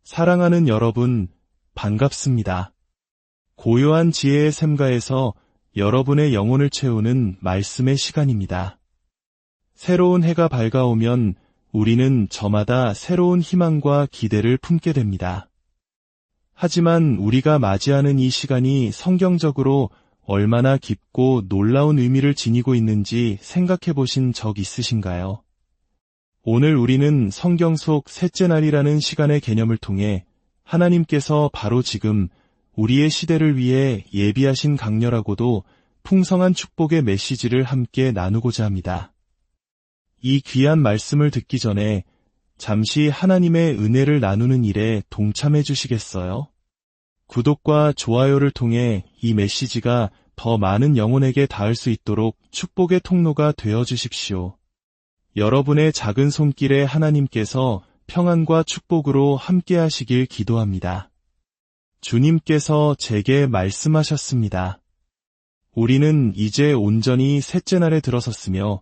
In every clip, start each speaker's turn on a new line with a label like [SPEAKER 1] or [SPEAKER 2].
[SPEAKER 1] 사랑하는 여러분, 반갑습니다. 고요한 지혜의 샘가에서 여러분의 영혼을 채우는 말씀의 시간입니다. 새로운 해가 밝아오면 우리는 저마다 새로운 희망과 기대를 품게 됩니다. 하지만 우리가 맞이하는 이 시간이 성경적으로 얼마나 깊고 놀라운 의미를 지니고 있는지 생각해 보신 적 있으신가요? 오늘 우리는 성경 속 셋째 날이라는 시간의 개념을 통해 하나님께서 바로 지금 우리의 시대를 위해 예비하신 강렬하고도 풍성한 축복의 메시지를 함께 나누고자 합니다. 이 귀한 말씀을 듣기 전에 잠시 하나님의 은혜를 나누는 일에 동참해 주시겠어요? 구독과 좋아요를 통해 이 메시지가 더 많은 영혼에게 닿을 수 있도록 축복의 통로가 되어 주십시오. 여러분의 작은 손길에 하나님께서 평안과 축복으로 함께 하시길 기도합니다. 주님께서 제게 말씀하셨습니다. 우리는 이제 온전히 셋째 날에 들어섰으며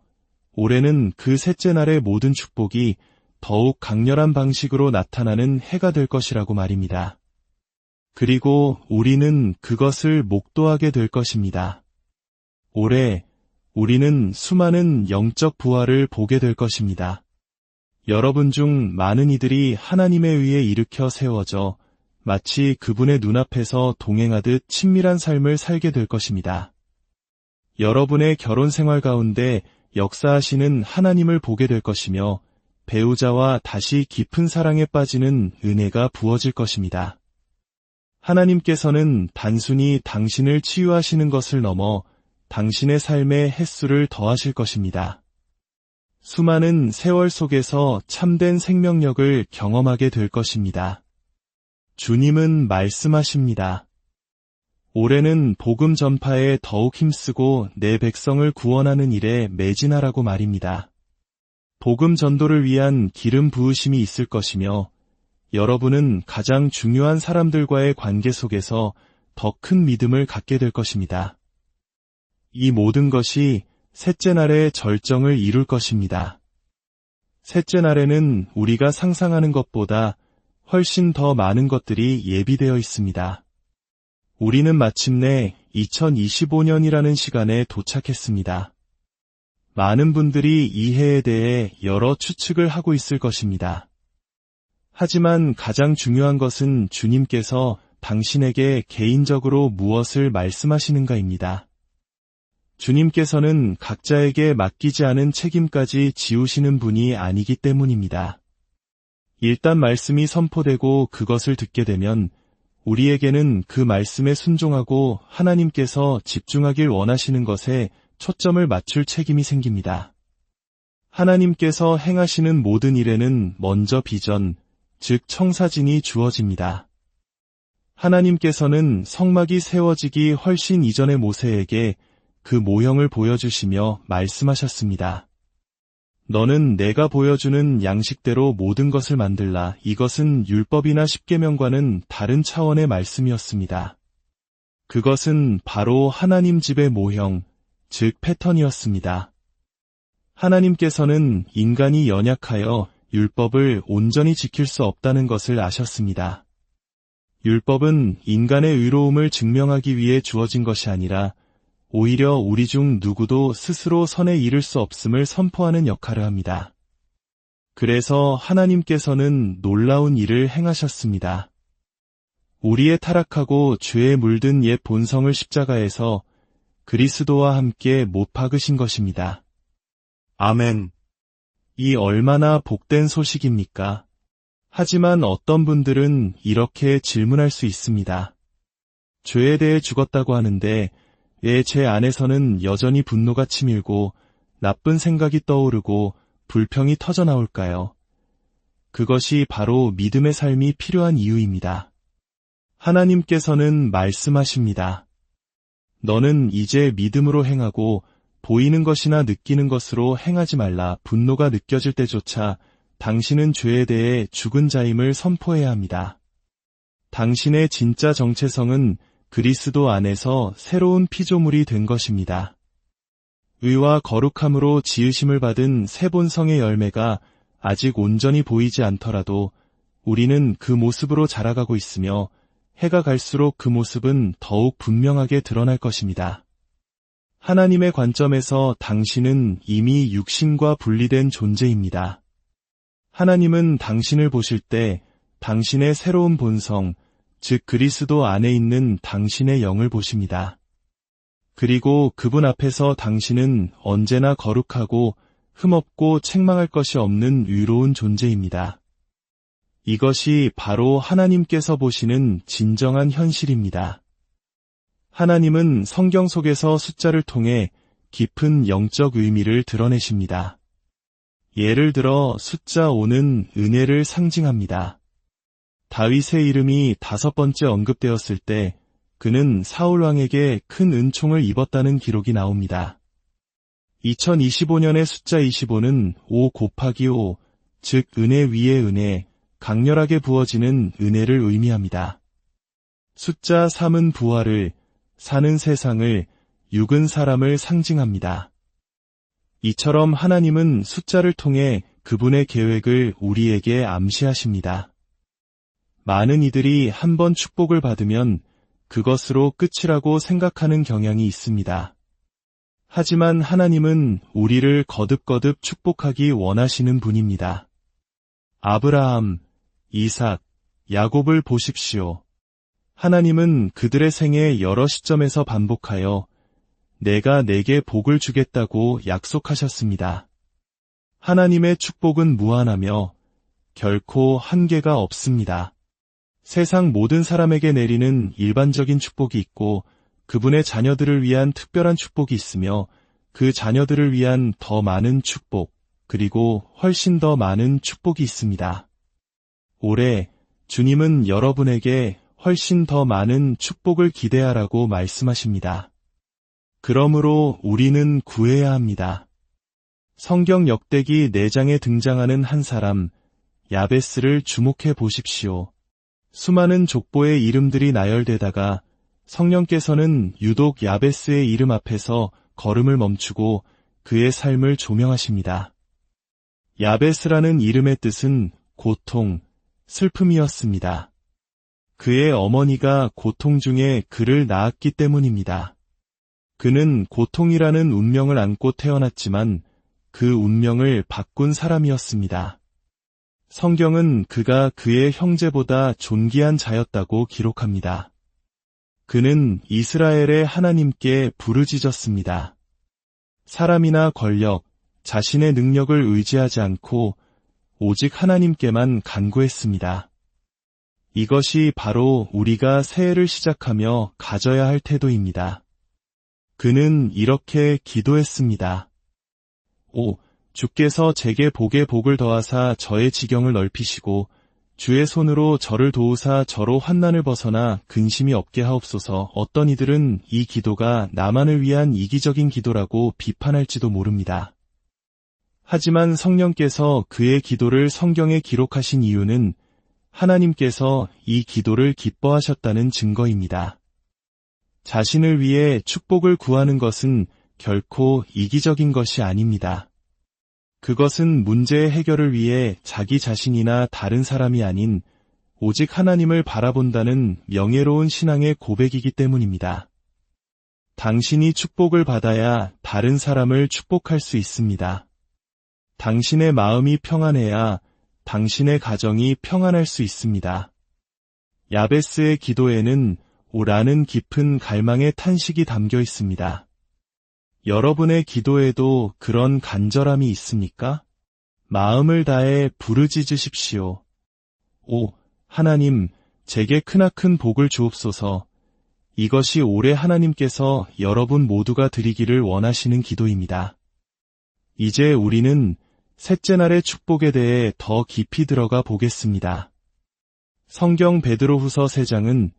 [SPEAKER 1] 올해는 그 셋째 날의 모든 축복이 더욱 강렬한 방식으로 나타나는 해가 될 것이라고 말입니다. 그리고 우리는 그것을 목도하게 될 것입니다. 올해 우리는 수많은 영적 부활을 보게 될 것입니다. 여러분 중 많은 이들이 하나님에 의해 일으켜 세워져 마치 그분의 눈앞에서 동행하듯 친밀한 삶을 살게 될 것입니다. 여러분의 결혼 생활 가운데 역사하시는 하나님을 보게 될 것이며 배우자와 다시 깊은 사랑에 빠지는 은혜가 부어질 것입니다. 하나님께서는 단순히 당신을 치유하시는 것을 넘어 당신의 삶의 횟수를 더하실 것입니다. 수많은 세월 속에서 참된 생명력을 경험하게 될 것입니다. 주님은 말씀하십니다. 올해는 복음 전파에 더욱 힘쓰고 내 백성을 구원하는 일에 매진하라고 말입니다. 복음 전도를 위한 기름 부으심이 있을 것이며 여러분은 가장 중요한 사람들과의 관계 속에서 더 큰 믿음을 갖게 될 것입니다. 이 모든 것이 셋째 날의 절정을 이룰 것입니다. 셋째 날에는 우리가 상상하는 것보다 훨씬 더 많은 것들이 예비되어 있습니다. 우리는 마침내 2025년이라는 시간에 도착했습니다. 많은 분들이 이 해에 대해 여러 추측을 하고 있을 것입니다. 하지만 가장 중요한 것은 주님께서 당신에게 개인적으로 무엇을 말씀하시는가입니다. 주님께서는 각자에게 맡기지 않은 책임까지 지우시는 분이 아니기 때문입니다. 일단 말씀이 선포되고 그것을 듣게 되면 우리에게는 그 말씀에 순종하고 하나님께서 집중하길 원하시는 것에 초점을 맞출 책임이 생깁니다. 하나님께서 행하시는 모든 일에는 먼저 비전, 즉 청사진이 주어집니다. 하나님께서는 성막이 세워지기 훨씬 이전의 모세에게 그 모형을 보여주시며 말씀하셨습니다. 너는 내가 보여주는 양식대로 모든 것을 만들라. 이것은 율법이나 십계명과는 다른 차원의 말씀이었습니다. 그것은 바로 하나님 집의 모형, 즉 패턴이었습니다. 하나님께서는 인간이 연약하여 율법을 온전히 지킬 수 없다는 것을 아셨습니다. 율법은 인간의 의로움을 증명하기 위해 주어진 것이 아니라 오히려 우리 중 누구도 스스로 선에 이를 수 없음을 선포하는 역할을 합니다. 그래서 하나님께서는 놀라운 일을 행하셨습니다. 우리의 타락하고 죄에 물든 옛 본성을 십자가에서 그리스도와 함께 못 박으신 것입니다. 아멘. 이 얼마나 복된 소식입니까? 하지만 어떤 분들은 이렇게 질문할 수 있습니다. 죄에 대해 죽었다고 하는데 왜 제 안에서는 여전히 분노가 치밀고 나쁜 생각이 떠오르고 불평이 터져나올까요? 그것이 바로 믿음의 삶이 필요한 이유입니다. 하나님께서는 말씀하십니다. 너는 이제 믿음으로 행하고 보이는 것이나 느끼는 것으로 행하지 말라. 분노가 느껴질 때조차 당신은 죄에 대해 죽은 자임을 선포해야 합니다. 당신의 진짜 정체성은 그리스도 안에서 새로운 피조물이 된 것입니다. 의와 거룩함으로 지으심을 받은 새 본성의 열매가 아직 온전히 보이지 않더라도 우리는 그 모습으로 자라가고 있으며 해가 갈수록 그 모습은 더욱 분명하게 드러날 것입니다. 하나님의 관점에서 당신은 이미 육신과 분리된 존재입니다. 하나님은 당신을 보실 때 당신의 새로운 본성, 즉 그리스도 안에 있는 당신의 영을 보십니다. 그리고 그분 앞에서 당신은 언제나 거룩하고 흠없고 책망할 것이 없는 의로운 존재입니다. 이것이 바로 하나님께서 보시는 진정한 현실입니다. 하나님은 성경 속에서 숫자를 통해 깊은 영적 의미를 드러내십니다. 예를 들어 숫자 5는 은혜를 상징합니다. 다윗의 이름이 5번째 언급되었을 때 그는 사울 왕에게 큰 은총을 입었다는 기록이 나옵니다. 2025년의 숫자 25는 5 곱하기 5, 즉 은혜 위에 은혜, 강렬하게 부어지는 은혜를 의미합니다. 숫자 3은 부활을, 4는 세상을, 6은 사람을 상징합니다. 이처럼 하나님은 숫자를 통해 그분의 계획을 우리에게 암시하십니다. 많은 이들이 한 번 축복을 받으면 그것으로 끝이라고 생각하는 경향이 있습니다. 하지만 하나님은 우리를 거듭거듭 축복하기 원하시는 분입니다. 아브라함, 이삭, 야곱을 보십시오. 하나님은 그들의 생애 여러 시점에서 반복하여 내가 내게 복을 주겠다고 약속하셨습니다. 하나님의 축복은 무한하며 결코 한계가 없습니다. 세상 모든 사람에게 내리는 일반적인 축복이 있고 그분의 자녀들을 위한 특별한 축복이 있으며 그 자녀들을 위한 더 많은 축복, 그리고 훨씬 더 많은 축복이 있습니다. 올해 주님은 여러분에게 훨씬 더 많은 축복을 기대하라고 말씀하십니다. 그러므로 우리는 구해야 합니다. 성경 역대기 4장에 등장하는 한 사람, 야베스를 주목해 보십시오. 수많은 족보의 이름들이 나열되다가 성령께서는 유독 야베스의 이름 앞에서 걸음을 멈추고 그의 삶을 조명하십니다. 야베스라는 이름의 뜻은 고통, 슬픔이었습니다. 그의 어머니가 고통 중에 그를 낳았기 때문입니다. 그는 고통이라는 운명을 안고 태어났지만 그 운명을 바꾼 사람이었습니다. 성경은 그가 그의 형제보다 존귀한 자였다고 기록합니다. 그는 이스라엘의 하나님께 부르짖었습니다. 사람이나 권력, 자신의 능력을 의지하지 않고 오직 하나님께만 간구했습니다. 이것이 바로 우리가 새해를 시작하며 가져야 할 태도입니다. 그는 이렇게 기도했습니다. 주께서 제게 복에 복을 더하사 저의 지경을 넓히시고 주의 손으로 저를 도우사 저로 환난을 벗어나 근심이 없게 하옵소서. 어떤 이들은 이 기도가 나만을 위한 이기적인 기도라고 비판할지도 모릅니다. 하지만 성령께서 그의 기도를 성경에 기록하신 이유는 하나님께서 이 기도를 기뻐하셨다는 증거입니다. 자신을 위해 축복을 구하는 것은 결코 이기적인 것이 아닙니다. 그것은 문제의 해결을 위해 자기 자신이나 다른 사람이 아닌 오직 하나님을 바라본다는 명예로운 신앙의 고백이기 때문입니다. 당신이 축복을 받아야 다른 사람을 축복할 수 있습니다. 당신의 마음이 평안해야 당신의 가정이 평안할 수 있습니다. 야베스의 기도에는 오라는 깊은 갈망의 탄식이 담겨 있습니다. 여러분의 기도에도 그런 간절함이 있습니까? 마음을 다해 부르짖으십시오. 하나님, 제게 크나큰 복을 주옵소서. 이것이 올해 하나님께서 여러분 모두가 드리기를 원하시는 기도입니다. 이제 우리는 셋째 날의 축복에 대해 더 깊이 들어가 보겠습니다. 성경 베드로후서 3장은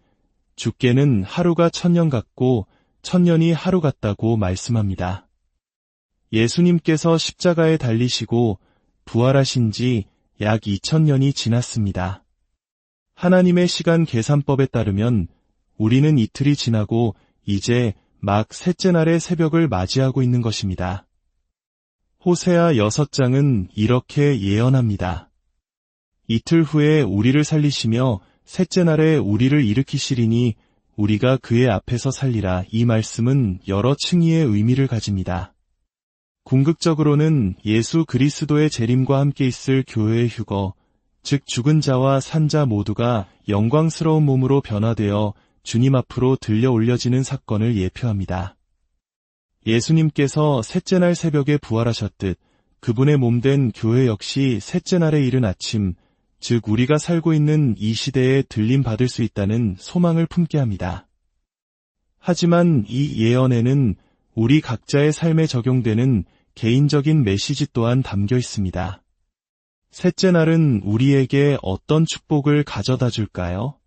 [SPEAKER 1] 주께는 하루가 1000년 같고 1000년이 하루 같다고 말씀합니다. 예수님께서 십자가에 달리시고 부활하신 지 약 2000년이 지났습니다. 하나님의 시간 계산법에 따르면 우리는 이틀이 지나고 이제 막 셋째 날의 새벽을 맞이하고 있는 것입니다. 호세아 6장은 이렇게 예언합니다. 이틀 후에 우리를 살리시며 셋째 날에 우리를 일으키시리니 우리가 그의 앞에서 살리라. 이 말씀은 여러 층위의 의미를 가집니다. 궁극적으로는 예수 그리스도의 재림과 함께 있을 교회의 휴거, 즉 죽은 자와 산 자 모두가 영광스러운 몸으로 변화되어 주님 앞으로 들려 올려지는 사건을 예표합니다. 예수님께서 셋째 날 새벽에 부활하셨듯 그분의 몸된 교회 역시 셋째 날에 이른 아침, 즉 우리가 살고 있는 이 시대에 들림받을 수 있다는 소망을 품게 합니다. 하지만 이 예언에는 우리 각자의 삶에 적용되는 개인적인 메시지 또한 담겨 있습니다. 셋째 날은 우리에게 어떤 축복을 가져다 줄까요?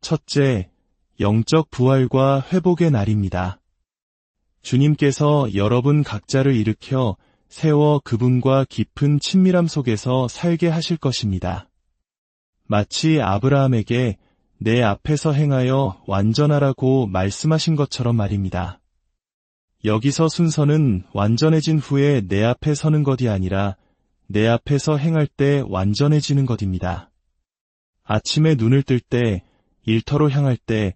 [SPEAKER 1] 첫째, 영적 부활과 회복의 날입니다. 주님께서 여러분 각자를 일으켜 세워 그분과 깊은 친밀함 속에서 살게 하실 것입니다. 마치 아브라함에게 내 앞에서 행하여 완전하라고 말씀하신 것처럼 말입니다. 여기서 순서는 완전해진 후에 내 앞에 서는 것이 아니라 내 앞에서 행할 때 완전해지는 것입니다. 아침에 눈을 뜰 때, 일터로 향할 때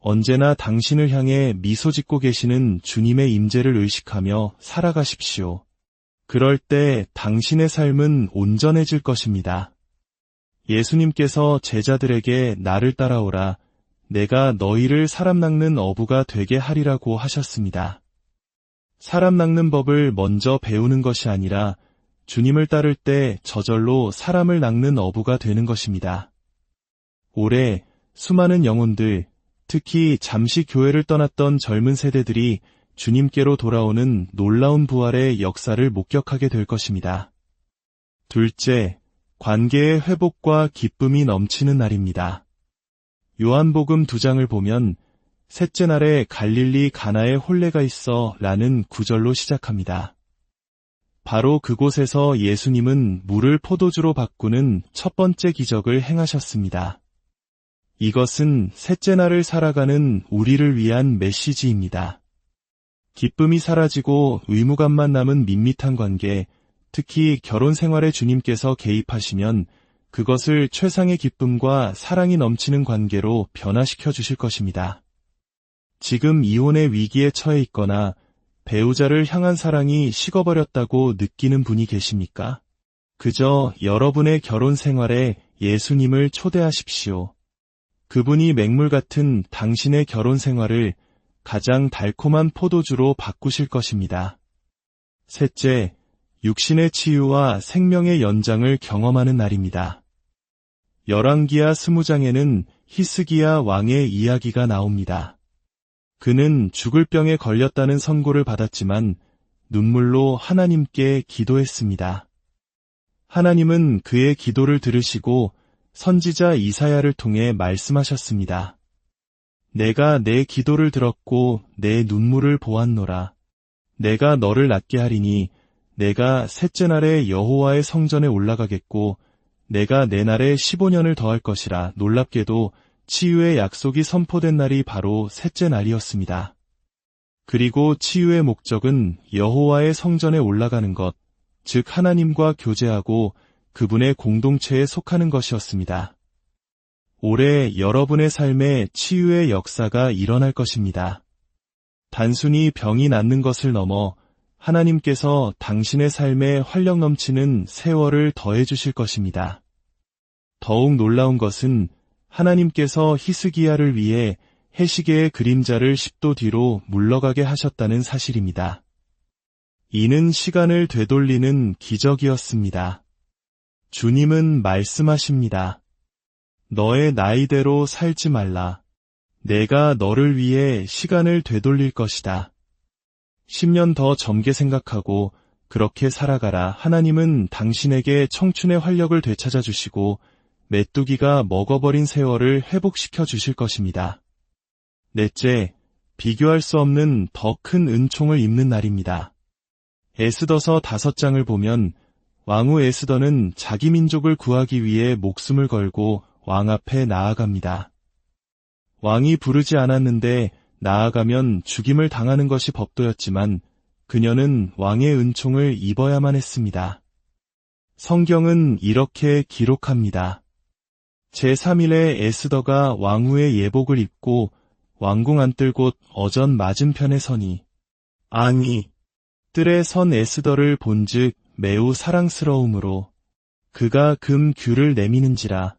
[SPEAKER 1] 언제나 당신을 향해 미소 짓고 계시는 주님의 임재를 의식하며 살아가십시오. 그럴 때 당신의 삶은 온전해질 것입니다. 예수님께서 제자들에게 나를 따라오라, 내가 너희를 사람 낚는 어부가 되게 하리라고 하셨습니다. 사람 낚는 법을 먼저 배우는 것이 아니라 주님을 따를 때 저절로 사람을 낚는 어부가 되는 것입니다. 올해 수많은 영혼들, 특히 잠시 교회를 떠났던 젊은 세대들이 주님께로 돌아오는 놀라운 부활의 역사를 목격하게 될 것입니다. 둘째, 관계의 회복과 기쁨이 넘치는 날입니다. 요한복음 2장을 보면 셋째 날에 갈릴리 가나에 혼례가 있어 라는 구절로 시작합니다. 바로 그곳에서 예수님은 물을 포도주로 바꾸는 첫 번째 기적을 행하셨습니다. 이것은 셋째 날을 살아가는 우리를 위한 메시지입니다. 기쁨이 사라지고 의무감만 남은 밋밋한 관계, 특히 결혼 생활에 주님께서 개입하시면 그것을 최상의 기쁨과 사랑이 넘치는 관계로 변화시켜 주실 것입니다. 지금 이혼의 위기에 처해 있거나 배우자를 향한 사랑이 식어버렸다고 느끼는 분이 계십니까? 그저 여러분의 결혼 생활에 예수님을 초대하십시오. 그분이 맹물 같은 당신의 결혼 생활을 가장 달콤한 포도주로 바꾸실 것입니다. 셋째, 육신의 치유와 생명의 연장을 경험하는 날입니다. 열왕기하 20장에는 히스기야 왕의 이야기가 나옵니다. 그는 죽을 병에 걸렸다는 선고를 받았지만 눈물로 하나님께 기도했습니다. 하나님은 그의 기도를 들으시고 선지자 이사야를 통해 말씀하셨습니다. 내가 내 기도를 들었고 내 눈물을 보았노라. 내가 너를 낫게 하리니 내가 셋째 날에 여호와의 성전에 올라가겠고 내가 내 날에 15년을 더할 것이라. 놀랍게도 치유의 약속이 선포된 날이 바로 셋째 날이었습니다. 그리고 치유의 목적은 여호와의 성전에 올라가는 것, 즉 하나님과 교제하고 그분의 공동체에 속하는 것이었습니다. 올해 여러분의 삶에 치유의 역사가 일어날 것입니다. 단순히 병이 낫는 것을 넘어 하나님께서 당신의 삶에 활력 넘치는 세월을 더해 주실 것입니다. 더욱 놀라운 것은 하나님께서 히스기야를 위해 해시계의 그림자를 10도 뒤로 물러가게 하셨다는 사실입니다. 이는 시간을 되돌리는 기적이었습니다. 주님은 말씀하십니다. 너의 나이대로 살지 말라. 내가 너를 위해 시간을 되돌릴 것이다. 10년 더 젊게 생각하고 그렇게 살아가라. 하나님은 당신에게 청춘의 활력을 되찾아 주시고 메뚜기가 먹어버린 세월을 회복시켜 주실 것입니다. 넷째, 비교할 수 없는 더 큰 은총을 입는 날입니다. 에스더서 5장을 보면 왕후 에스더는 자기 민족을 구하기 위해 목숨을 걸고 왕 앞에 나아갑니다. 왕이 부르지 않았는데 나아가면 죽임을 당하는 것이 법도였지만 그녀는 왕의 은총을 입어야만 했습니다. 성경은 이렇게 기록합니다. 제3일에 에스더가 왕후의 예복을 입고 왕궁 안뜰 곳 어전 맞은편에 서니 아니 뜰에 선 에스더를 본즉 매우 사랑스러움으로 그가 금 귤을 내미는지라.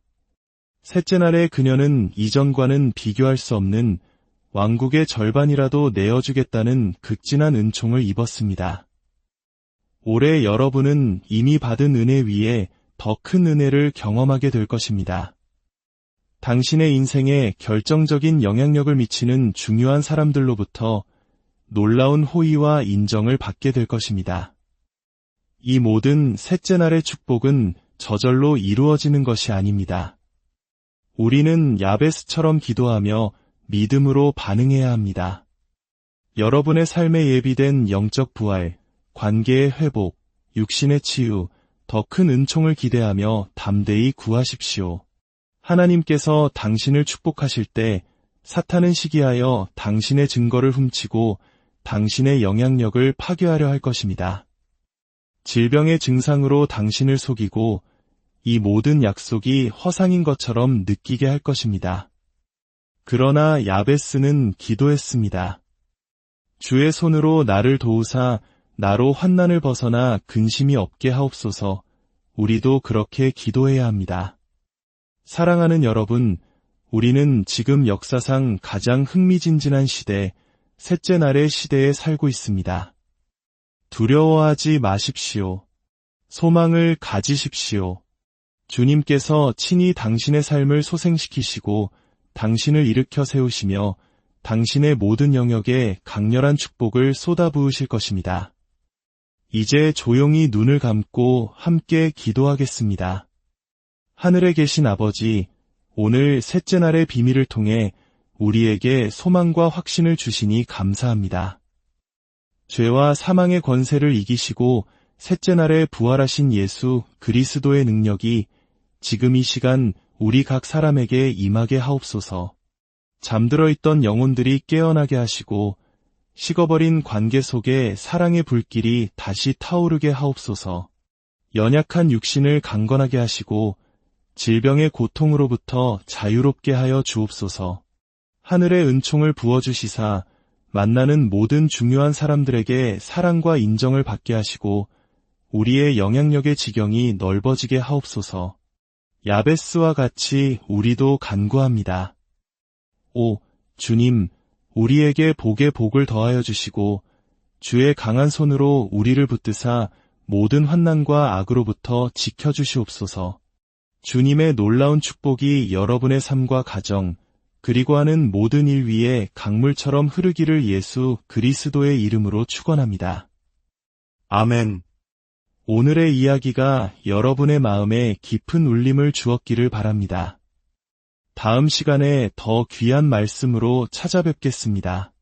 [SPEAKER 1] 셋째 날에 그녀는 이전과는 비교할 수 없는 왕국의 절반이라도 내어주겠다는 극진한 은총을 입었습니다. 올해 여러분은 이미 받은 은혜 위에 더 큰 은혜를 경험하게 될 것입니다. 당신의 인생에 결정적인 영향력을 미치는 중요한 사람들로부터 놀라운 호의와 인정을 받게 될 것입니다. 이 모든 셋째 날의 축복은 저절로 이루어지는 것이 아닙니다. 우리는 야베스처럼 기도하며 믿음으로 반응해야 합니다. 여러분의 삶에 예비된 영적 부활, 관계의 회복, 육신의 치유, 더 큰 은총을 기대하며 담대히 구하십시오. 하나님께서 당신을 축복하실 때 사탄은 시기하여 당신의 증거를 훔치고 당신의 영향력을 파괴하려 할 것입니다. 질병의 증상으로 당신을 속이고 이 모든 약속이 허상인 것처럼 느끼게 할 것입니다. 그러나 야베스는 기도했습니다. 주의 손으로 나를 도우사 나로 환난을 벗어나 근심이 없게 하옵소서. 우리도 그렇게 기도해야 합니다. 사랑하는 여러분, 우리는 지금 역사상 가장 흥미진진한 시대, 셋째 날의 시대에 살고 있습니다. 두려워하지 마십시오. 소망을 가지십시오. 주님께서 친히 당신의 삶을 소생시키시고 당신을 일으켜 세우시며 당신의 모든 영역에 강렬한 축복을 쏟아부으실 것입니다. 이제 조용히 눈을 감고 함께 기도하겠습니다. 하늘에 계신 아버지, 오늘 셋째 날의 비밀을 통해 우리에게 소망과 확신을 주시니 감사합니다. 죄와 사망의 권세를 이기시고 셋째 날에 부활하신 예수 그리스도의 능력이 지금 이 시간 우리 각 사람에게 임하게 하옵소서. 잠들어 있던 영혼들이 깨어나게 하시고 식어버린 관계 속에 사랑의 불길이 다시 타오르게 하옵소서. 연약한 육신을 강건하게 하시고 질병의 고통으로부터 자유롭게 하여 주옵소서. 하늘의 은총을 부어주시사 만나는 모든 중요한 사람들에게 사랑과 인정을 받게 하시고 우리의 영향력의 지경이 넓어지게 하옵소서. 야베스와 같이 우리도 간구합니다. 오, 주님, 우리에게 복에 복을 더하여 주시고 주의 강한 손으로 우리를 붙드사 모든 환난과 악으로부터 지켜주시옵소서. 주님의 놀라운 축복이 여러분의 삶과 가정, 그리고 하는 모든 일 위에 강물처럼 흐르기를 예수 그리스도의 이름으로 축원합니다. 아멘. 오늘의 이야기가 여러분의 마음에 깊은 울림을 주었기를 바랍니다. 다음 시간에 더 귀한 말씀으로 찾아뵙겠습니다.